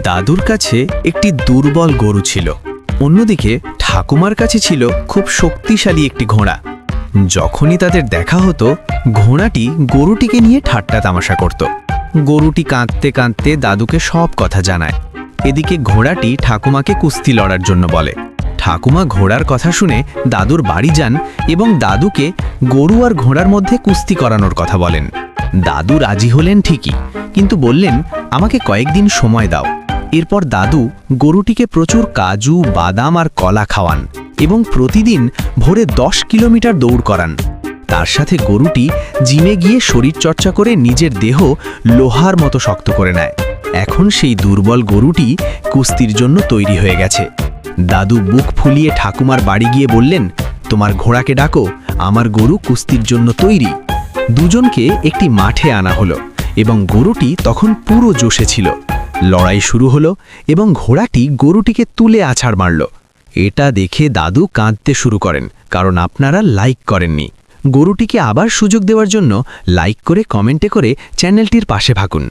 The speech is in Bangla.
দাদুর কাছে একটি দুর্বল গরু ছিল, অন্যদিকে ঠাকুমার কাছে ছিল খুব শক্তিশালী একটি ঘোড়া। যখনই তাদের দেখা হতো, ঘোড়াটি গরুটিকে নিয়ে ঠাট্টা তামাশা করত। গরুটি কাঁদতে কাঁদতে দাদুকে সব কথা জানায়। এদিকে ঘোড়াটি ঠাকুমাকে কুস্তি লড়ার জন্য বলে। ঠাকুমা ঘোড়ার কথা শুনে দাদুর বাড়ি যান এবং দাদুকে গরু আর ঘোড়ার মধ্যে কুস্তি করানোর কথা বলেন। দাদু রাজি হলেন ঠিকই, কিন্তু বললেন, আমাকে কয়েকদিন সময় দাও। এরপর দাদু গরুটিকে প্রচুর কাজু, বাদাম আর কলা খাওয়ান এবং প্রতিদিন ভোরে 10 কিলোমিটার দৌড় করান। তার সাথে গরুটি জিমে গিয়ে শরীরচর্চা করে নিজের দেহ লোহার মতো শক্ত করে নেয়। এখন সেই দুর্বল গরুটি কুস্তির জন্য তৈরি হয়ে গেছে। দাদু বুক ফুলিয়ে ঠাকুমার বাড়ি গিয়ে বললেন, তোমার ঘোড়াকে ডাকো, আমার গরু কুস্তির জন্য তৈরি। দুজনকে একটি মাঠে আনা হলো এবং গরুটি তখন পুরো জোশে ছিল। লড়াই শুরু হলো এবং ঘোড়াটি গরুটিকে তুলে আছাড় মারল। এটা দেখে দাদু কাঁদতে শুরু করেন, কারণ আপনারা লাইক করেননি। গরুটিকে আবার সুযোগ দেওয়ার জন্য লাইক করে কমেন্টে করে চ্যানেলটির পাশে থাকুন।